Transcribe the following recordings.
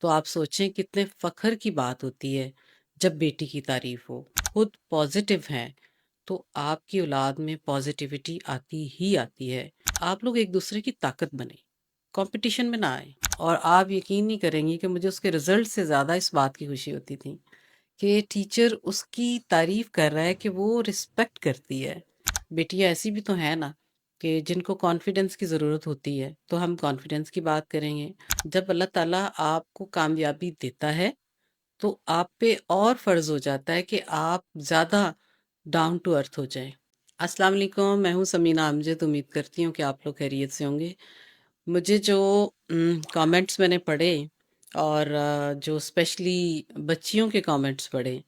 تو آپ سوچیں کتنے فخر کی بات ہوتی ہے جب بیٹی کی تعریف ہو. خود پازیٹیو ہیں تو آپ کی اولاد میں پازیٹیوٹی آتی ہی آتی ہے. آپ لوگ ایک دوسرے کی طاقت بنیں، کمپٹیشن میں نہ آئیں. اور آپ یقین نہیں کریں گی کہ مجھے اس کے رزلٹ سے زیادہ اس بات کی خوشی ہوتی تھی کہ ٹیچر اس کی تعریف کر رہا ہے کہ وہ رسپیکٹ کرتی ہے. بیٹیاں ایسی بھی تو ہیں نا کہ جن کو کانفیڈنس کی ضرورت ہوتی ہے، تو ہم کانفیڈنس کی بات کریں گے. جب اللہ تعالیٰ آپ کو کامیابی دیتا ہے تو آپ پہ اور فرض ہو جاتا ہے کہ آپ زیادہ ڈاؤن ٹو ارتھ ہو جائیں. السلام علیکم، میں ہوں سمینہ امجد. امید کرتی ہوں کہ آپ لوگ خیریت سے ہوں گے. مجھے جو کامنٹس میں نے پڑھے اور جو اسپیشلی بچیوں کے کامنٹس پڑھے،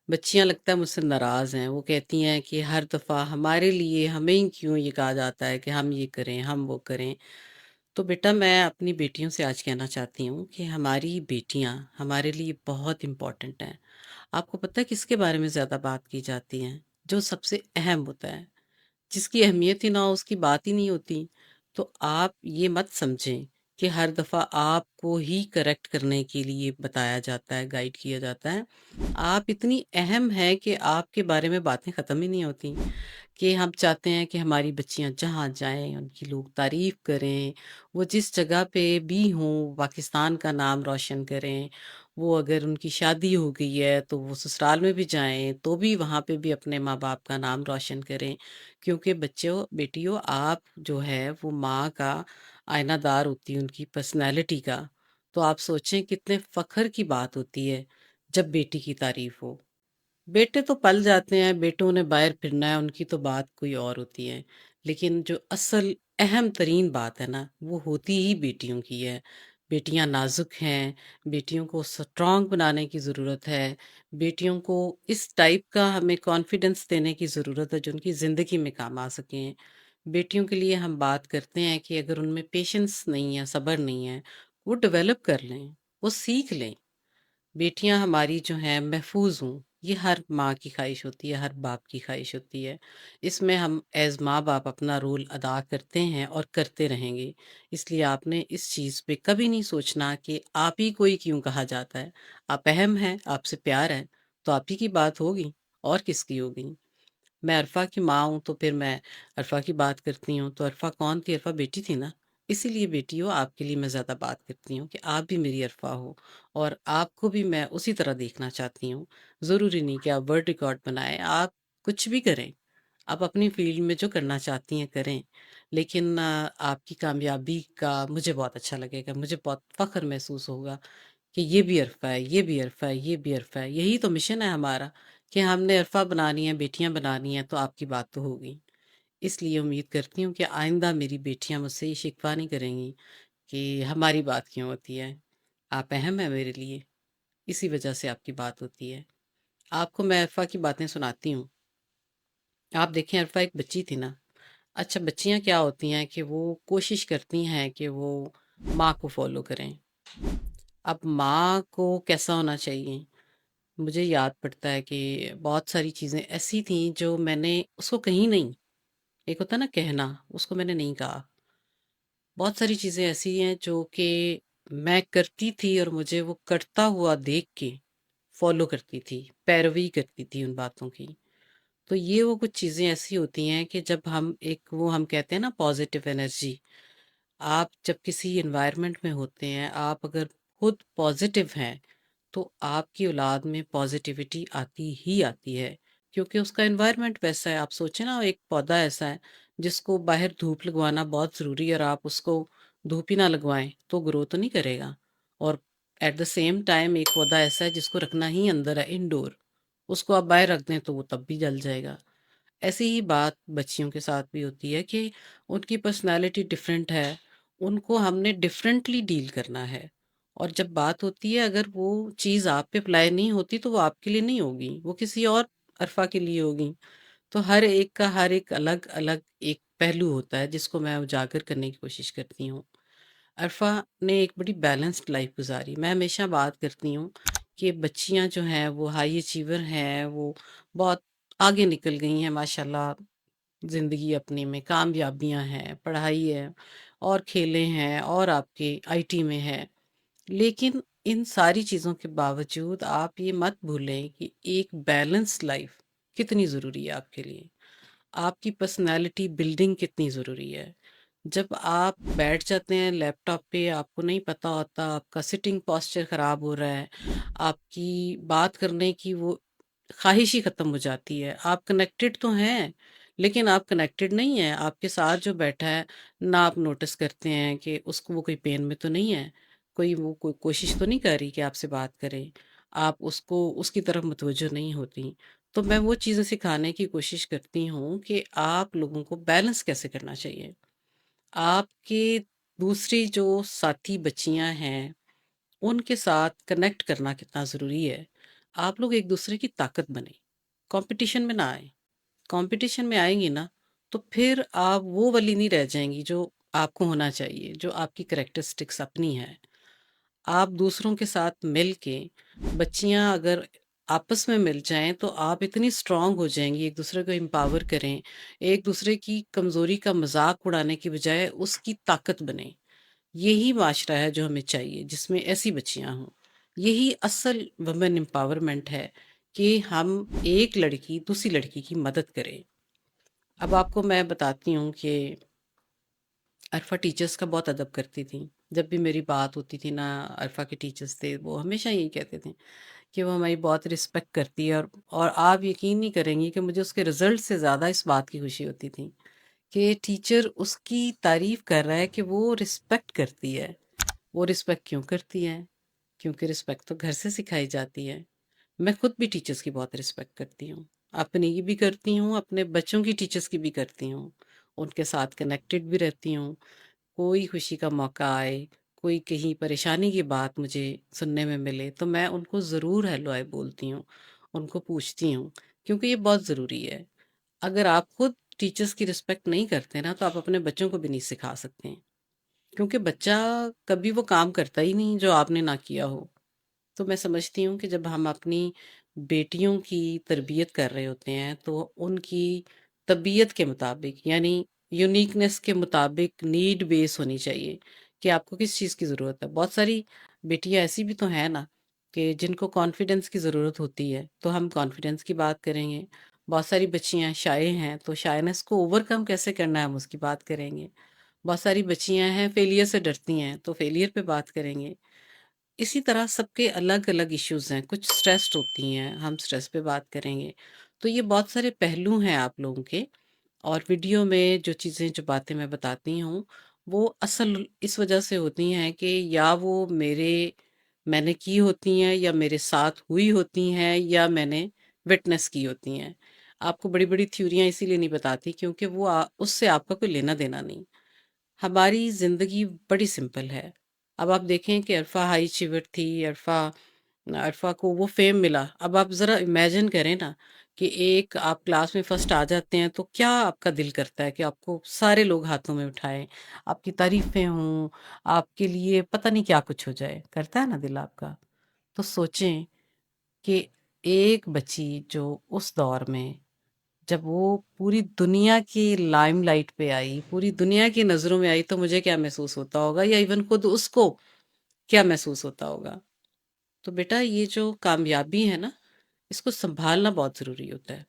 بچیاں لگتا ہے مجھ سے ناراض ہیں. وہ کہتی ہیں کہ ہر دفعہ ہمارے لیے ہمیں ہی کیوں یہ کہا جاتا ہے کہ ہم یہ کریں، ہم وہ کریں. تو بیٹا میں اپنی بیٹیوں سے آج کہنا چاہتی ہوں کہ ہماری بیٹیاں ہمارے لیے بہت امپورٹنٹ ہیں. آپ کو پتہ ہے کس کے بارے میں زیادہ بات کی جاتی ہیں؟ جو سب سے اہم ہوتا ہے، جس کی اہمیت ہی نہ ہو اس کی بات ہی نہیں ہوتی. تو آپ یہ مت سمجھیں کہ ہر دفعہ آپ کو ہی کریکٹ کرنے کے لیے بتایا جاتا ہے، گائیڈ کیا جاتا ہے. آپ اتنی اہم ہے کہ آپ کے بارے میں باتیں ختم ہی نہیں ہوتی. کہ ہم چاہتے ہیں کہ ہماری بچیاں جہاں جائیں ان کی لوگ تعریف کریں، وہ جس جگہ پہ بھی ہوں پاکستان کا نام روشن کریں. وہ اگر ان کی شادی ہو گئی ہے تو وہ سسرال میں بھی جائیں تو بھی وہاں پہ بھی اپنے ماں باپ کا نام روشن کریں. کیونکہ بچوں بیٹیوں آپ جو ہے وہ ماں کا آئینہ دار ہوتی ہے، ان کی پرسنالٹی کا. تو آپ سوچیں کتنے فخر کی بات ہوتی ہے جب بیٹی کی تعریف ہو. بیٹے تو پل جاتے ہیں، بیٹوں نے باہر پھرنا ہے، ان کی تو بات کوئی اور ہوتی ہے. لیکن جو اصل اہم ترین بات ہے نا وہ ہوتی ہی بیٹیوں کی ہے. بیٹیاں نازک ہیں، بیٹیوں کو سٹرونگ بنانے کی ضرورت ہے. بیٹیوں کو اس ٹائپ کا ہمیں کانفیڈنس دینے کی ضرورت ہے جو ان کی زندگی میں کام آ سکیں. بیٹیوں کے لیے ہم بات کرتے ہیں کہ اگر ان میں پیشنس نہیں ہے، صبر نہیں ہے، وہ ڈیولپ کر لیں، وہ سیکھ لیں. بیٹیاں ہماری جو ہیں محفوظ ہوں، یہ ہر ماں کی خواہش ہوتی ہے، ہر باپ کی خواہش ہوتی ہے. اس میں ہم ایز ماں باپ اپنا رول ادا کرتے ہیں اور کرتے رہیں گے. اس لیے آپ نے اس چیز پہ کبھی نہیں سوچنا کہ آپ ہی کوئی کیوں کہا جاتا ہے. آپ اہم ہیں، آپ سے پیار ہے تو آپ ہی کی بات ہوگی، اور کس کی ہوگی. میں عرفہ کی ماں ہوں تو پھر میں عرفہ کی بات کرتی ہوں. تو عرفہ کون تھی؟ عرفہ بیٹی تھی نا. اسی لیے بیٹی ہو آپ کے لیے میں زیادہ بات کرتی ہوں کہ آپ بھی میری عرفہ ہو، اور آپ کو بھی میں اسی طرح دیکھنا چاہتی ہوں. ضروری نہیں کہ آپ ورڈ ریکارڈ بنائیں، آپ کچھ بھی کریں، آپ اپنی فیلڈ میں جو کرنا چاہتی ہیں کریں. لیکن آپ کی کامیابی کا مجھے بہت اچھا لگے گا، مجھے بہت فخر محسوس ہوگا کہ یہ بھی عرفہ ہے، یہ بھی عرفہ ہے، یہ بھی عرفہ ہے. یہی تو مشن ہے ہمارا کہ ہم نے عرفہ بنانی ہے، بیٹیاں بنانی ہیں، تو آپ کی بات تو ہوگی. اس لیے امید کرتی ہوں کہ آئندہ میری بیٹیاں مجھ سے یہ شکوہ نہیں کریں گی کہ ہماری بات کیوں ہوتی ہے. آپ اہم ہیں میرے لیے، اسی وجہ سے آپ کی بات ہوتی ہے. آپ کو میں عرفہ کی باتیں سناتی ہوں. آپ دیکھیں عرفہ ایک بچی تھی نا. اچھا بچیاں کیا ہوتی ہیں کہ وہ کوشش کرتی ہیں کہ وہ ماں کو فالو کریں. اب ماں کو کیسا ہونا چاہیے؟ مجھے یاد پڑتا ہے کہ بہت ساری چیزیں ایسی تھیں جو میں نے اس کو کہی نہیں. ایک ہوتا ہے نا کہنا، اس کو میں نے نہیں کہا. بہت ساری چیزیں ایسی ہیں جو کہ میں کرتی تھی اور مجھے وہ کرتا ہوا دیکھ کے فالو کرتی تھی، پیروی کرتی تھی ان باتوں کی. تو یہ وہ کچھ چیزیں ایسی ہوتی ہیں کہ جب ہم ایک وہ ہم کہتے ہیں نا پازیٹیو انرجی، آپ جب کسی انوائرمنٹ میں ہوتے ہیں، آپ اگر خود پازیٹیو ہیں تو آپ کی اولاد میں پازیٹیوٹی آتی ہی آتی ہے. کیونکہ اس کا انوائرمنٹ ویسا ہے. آپ سوچیں نا ایک پودا ایسا ہے جس کو باہر دھوپ لگوانا بہت ضروری ہے، اور آپ اس کو دھوپ ہی نہ لگوائیں تو گرو تو نہیں کرے گا. اور ایٹ دا سیم ٹائم ایک پودا ایسا ہے جس کو رکھنا ہی اندر ہے، انڈور. اس کو آپ باہر رکھ دیں تو وہ تب بھی جل جائے گا. ایسی ہی بات بچیوں کے ساتھ بھی ہوتی ہے کہ ان کی پرسنالٹی ڈفرینٹ ہے، ان کو ہم نے ڈفرینٹلی ڈیل کرنا ہے. اور جب بات ہوتی ہے اگر وہ چیز آپ پہ اپلائی نہیں ہوتی تو وہ آپ کے لیے نہیں ہوگی، وہ کسی اور عرفہ کے لیے ہوگی. تو ہر ایک کا ہر ایک الگ الگ ایک پہلو ہوتا ہے جس کو میں اجاگر کرنے کی کوشش کرتی ہوں. عرفہ نے ایک بڑی بیلنسڈ لائف گزاری. میں ہمیشہ بات کرتی ہوں کہ بچیاں جو ہیں وہ ہائی اچیور ہیں، وہ بہت آگے نکل گئی ہیں ماشاءاللہ. زندگی اپنی میں کامیابیاں ہیں، پڑھائی ہے، اور کھیلے ہیں، اور آپ کے آئی ٹی میں ہے. لیکن ان ساری چیزوں کے باوجود آپ یہ مت بھولیں کہ ایک بیلنس لائف کتنی ضروری ہے آپ کے لیے، آپ کی پرسنالٹی بلڈنگ کتنی ضروری ہے۔ جب آپ بیٹھ جاتے ہیں لیپ ٹاپ پہ، آپ کو نہیں پتہ ہوتا، آپ کا سٹنگ پاسچر خراب ہو رہا ہے، آپ کی بات کرنے کی وہ خواہش ہی ختم ہو جاتی ہے۔ آپ کنیکٹڈ تو ہیں، لیکن آپ کنیکٹڈ نہیں ہیں۔ آپ کے ساتھ جو بیٹھا ہے، نہ آپ نوٹس کرتے ہیں کہ اس کو وہ کوئی پین میں تو نہیں ہے، کوئی کوشش تو نہیں کر رہی کہ آپ سے بات کرے، آپ اس کو اس کی طرف متوجہ نہیں ہوتی۔ تو میں وہ چیزیں سکھانے کی کوشش کرتی ہوں کہ آپ لوگوں کو بیلنس کیسے کرنا چاہیے۔ آپ کے دوسری جو ساتھی بچیاں ہیں، ان کے ساتھ کنیکٹ کرنا کتنا ضروری ہے۔ آپ لوگ ایک دوسرے کی طاقت بنیں، کمپٹیشن میں نہ آئیں۔ کمپٹیشن میں آئیں گی نا، تو پھر آپ وہ والی نہیں رہ جائیں گی جو آپ کو ہونا چاہیے، جو آپ کی کریکٹرسٹکس اپنی ہیں۔ آپ دوسروں کے ساتھ مل کے، بچیاں اگر آپس میں مل جائیں تو آپ اتنی اسٹرانگ ہو جائیں گی، ایک دوسرے کو امپاور کریں، ایک دوسرے کی کمزوری کا مذاق اڑانے کی بجائے اس کی طاقت بنیں۔ یہی معاشرہ ہے جو ہمیں چاہیے، جس میں ایسی بچیاں ہوں۔ یہی اصل ویمن امپاورمنٹ ہے کہ ہم ایک لڑکی دوسری لڑکی کی مدد کرے۔ اب آپ کو میں بتاتی ہوں کہ عرفہ ٹیچرز کا بہت ادب کرتی تھیں۔ جب بھی میری بات ہوتی تھی نا، عرفہ کے ٹیچرز تھے، وہ ہمیشہ یہی کہتے تھے کہ وہ ہماری بہت رسپیکٹ کرتی ہے، اور آپ یقین نہیں کریں گی کہ مجھے اس کے رزلٹ سے زیادہ اس بات کی خوشی ہوتی تھی کہ ٹیچر اس کی تعریف کر رہا ہے کہ وہ رسپیکٹ کرتی ہے۔ وہ رسپیکٹ کیوں کرتی ہے؟ کیونکہ رسپیکٹ تو گھر سے سکھائی جاتی ہے۔ میں خود بھی ٹیچرز کی بہت رسپیکٹ کرتی ہوں، اپنی کی بھی کرتی ہوں، اپنے بچوں کی ٹیچرز کی بھی کرتی ہوں، ان کے ساتھ کنیکٹڈ بھی رہتی ہوں۔ کوئی خوشی کا موقع آئے، کوئی کہیں پریشانی کی بات مجھے سننے میں ملے، تو میں ان کو ضرور ہیلو ہائے بولتی ہوں، ان کو پوچھتی ہوں، کیونکہ یہ بہت ضروری ہے۔ اگر آپ خود ٹیچرز کی رسپیکٹ نہیں کرتے نا، تو آپ اپنے بچوں کو بھی نہیں سکھا سکتے ہیں، کیونکہ بچہ کبھی وہ کام کرتا ہی نہیں جو آپ نے نہ کیا ہو۔ تو میں سمجھتی ہوں کہ جب ہم اپنی بیٹیوں کی تربیت کر رہے ہوتے ہیں تو ان کی طبیعت کے مطابق، یعنی یونیکنیس کے مطابق نیڈ بیس ہونی چاہیے کہ آپ کو کس چیز کی ضرورت ہے۔ بہت ساری بیٹیاں ایسی بھی تو ہیں نا کہ جن کو کانفیڈنس کی ضرورت ہوتی ہے، تو ہم کانفیڈنس کی بات کریں گے۔ بہت ساری بچیاں شائع ہیں، تو شائنس کو اوور کم کیسے کرنا ہے ہم اس کی بات کریں گے۔ بہت ساری بچیاں ہیں فیلئر سے ڈرتی ہیں، تو فیلئر پہ بات کریں گے۔ اسی طرح سب کے الگ الگ ایشوز ہیں، کچھ سٹریسڈ ہوتی ہیں، ہم سٹریس پہ بات کریں گے۔ تو یہ بہت سارے پہلو ہیں آپ لوگوں کے، اور ویڈیو میں جو چیزیں جو باتیں میں بتاتی ہوں، وہ اصل اس وجہ سے ہوتی ہیں کہ یا وہ میں نے کی ہوتی ہیں، یا میرے ساتھ ہوئی ہوتی ہیں، یا میں نے وٹنس کی ہوتی ہیں۔ آپ کو بڑی بڑی تھیوریاں اسی لیے نہیں بتاتی کیونکہ وہ اس سے آپ کا کوئی لینا دینا نہیں۔ ہماری زندگی بڑی سمپل ہے۔ اب آپ دیکھیں کہ عرفہ ہائی اچیور تھی، عرفہ کو وہ فیم ملا۔ اب آپ ذرا امیجن کریں نا کہ ایک آپ کلاس میں فرسٹ آ جاتے ہیں تو کیا آپ کا دل کرتا ہے کہ آپ کو سارے لوگ ہاتھوں میں اٹھائیں، آپ کی تعریفیں ہوں، آپ کے لیے پتہ نہیں کیا کچھ ہو جائے، کرتا ہے نا دل آپ کا؟ تو سوچیں کہ ایک بچی جو اس دور میں، جب وہ پوری دنیا کی لائم لائٹ پہ آئی، پوری دنیا کی نظروں میں آئی، تو مجھے کیا محسوس ہوتا ہوگا، یا ایون خود اس کو کیا محسوس ہوتا ہوگا۔ تو بیٹا یہ جو کامیابی ہے نا، اس کو سنبھالنا بہت ضروری ہوتا ہے۔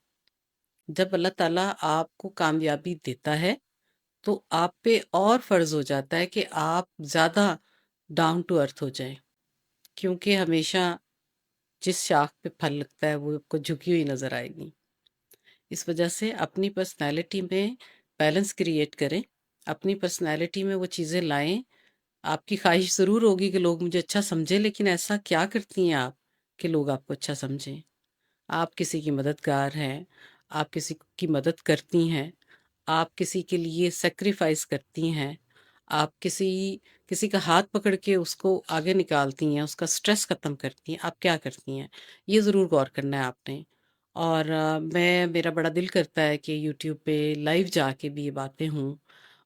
جب اللہ تعالیٰ آپ کو کامیابی دیتا ہے تو آپ پہ اور فرض ہو جاتا ہے کہ آپ زیادہ ڈاؤن ٹو ارتھ ہو جائیں، کیونکہ ہمیشہ جس شاخ پہ پھل لگتا ہے وہ آپ کو جھکی ہوئی نظر آئے گی۔ اس وجہ سے اپنی پرسنالٹی میں بیلنس کریٹ کریں، اپنی پرسنالٹی میں وہ چیزیں لائیں۔ آپ کی خواہش ضرور ہوگی کہ لوگ مجھے اچھا سمجھیں، لیکن ایسا کیا کرتی ہیں آپ کہ لوگ آپ کو اچھا سمجھیں؟ آپ کسی کی مددگار ہیں، آپ کسی کی مدد کرتی ہیں، آپ کسی کے لیے سیکریفائس کرتی ہیں، آپ کسی کا ہاتھ پکڑ کے اس کو آگے نکالتی ہیں، اس کا سٹریس ختم کرتی ہیں۔ آپ کیا کرتی ہیں؟ یہ ضرور غور کرنا ہے آپ نے۔ اور میرا بڑا دل کرتا ہے کہ یوٹیوب پہ لائیو جا کے بھی یہ باتیں ہوں،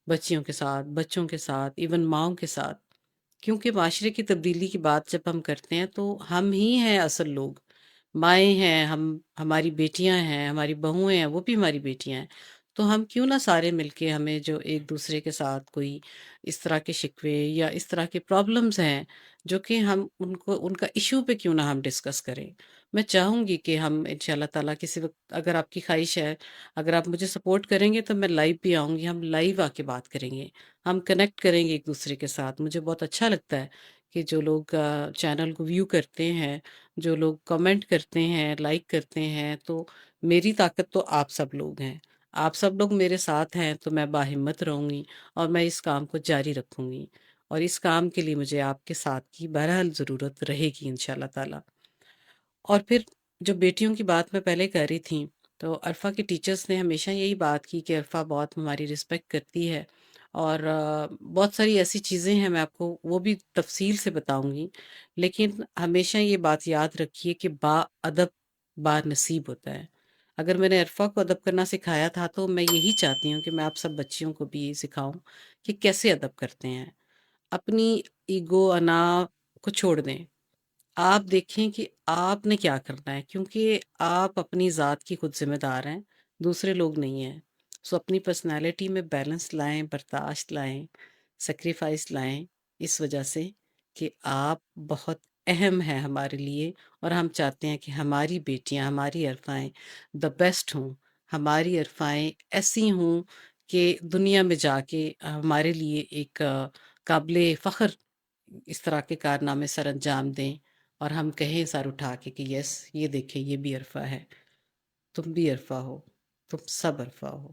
بچیوں کے ساتھ، بچوں کے ساتھ، ایون ماؤں کے ساتھ، کیونکہ معاشرے کی تبدیلی کی بات جب ہم کرتے ہیں تو ہم ہی ہیں اصل لوگ۔ مائیں ہیں ہم، ہماری بیٹیاں ہیں، ہماری بہویں ہیں، وہ بھی ہماری بیٹیاں ہیں۔ تو ہم کیوں نہ سارے مل کے ہمیں جو ایک دوسرے کے ساتھ کوئی اس طرح کے شکوے یا اس طرح کے پرابلمز ہیں جو کہ ہم ان کا ایشو پہ کیوں نہ ہم ڈسکس کریں۔ میں چاہوں گی کہ ہم ان شاء اللہ تعالیٰ کسی وقت، اگر آپ کی خواہش ہے، اگر آپ مجھے سپورٹ کریں گے تو میں لائیو بھی آؤں گی، ہم لائیو آ کے بات کریں گے، ہم کنیکٹ کریں گے ایک دوسرے کے ساتھ۔ مجھے بہت اچھا لگتا ہے کہ جو لوگ چینل کو ویو کرتے ہیں، جو لوگ کمنٹ کرتے ہیں، لائک کرتے ہیں، تو میری طاقت تو آپ سب لوگ ہیں۔ آپ سب لوگ میرے ساتھ ہیں تو میں باہمت رہوں گی اور میں اس کام کو جاری رکھوں گی، اور اس کام کے لیے مجھے آپ کے ساتھ کی بہرحال ضرورت رہے گی ان شاء اللہ تعالیٰ۔ اور پھر جو بیٹیوں کی بات میں پہلے کر رہی تھی، تو عرفہ کے ٹیچرز نے ہمیشہ یہی بات کی کہ عرفہ بہت ہماری رسپیکٹ کرتی ہے، اور بہت ساری ایسی چیزیں ہیں، میں آپ کو وہ بھی تفصیل سے بتاؤں گی، لیکن ہمیشہ یہ بات یاد رکھیے کہ با ادب با نصیب ہوتا ہے۔ اگر میں نے عرفہ کو ادب کرنا سکھایا تھا تو میں یہی چاہتی ہوں کہ میں آپ سب بچیوں کو بھی یہ سکھاؤں کہ کیسے ادب کرتے ہیں۔ اپنی ایگو انا کو چھوڑ دیں، آپ دیکھیں کہ آپ نے کیا کرنا ہے، کیونکہ آپ اپنی ذات کی خود ذمہ دار ہیں، دوسرے لوگ نہیں ہیں۔ سو اپنی پرسنالٹی میں بیلنس لائیں، برداشت لائیں، سیکریفائس لائیں، اس وجہ سے کہ آپ بہت اہم ہیں ہمارے لیے، اور ہم چاہتے ہیں کہ ہماری بیٹیاں، ہماری عرفائیں دا بیسٹ ہوں، ہماری عرفائیں ایسی ہوں کہ دنیا میں جا کے ہمارے لیے ایک قابل فخر اس طرح کے کارنامے سر انجام دیں، اور ہم کہیں سر اٹھا کے کہ یس، یہ دیکھیں، یہ بھی عرفہ ہے، تم بھی عرفہ ہو، تم سب عرفہ ہو۔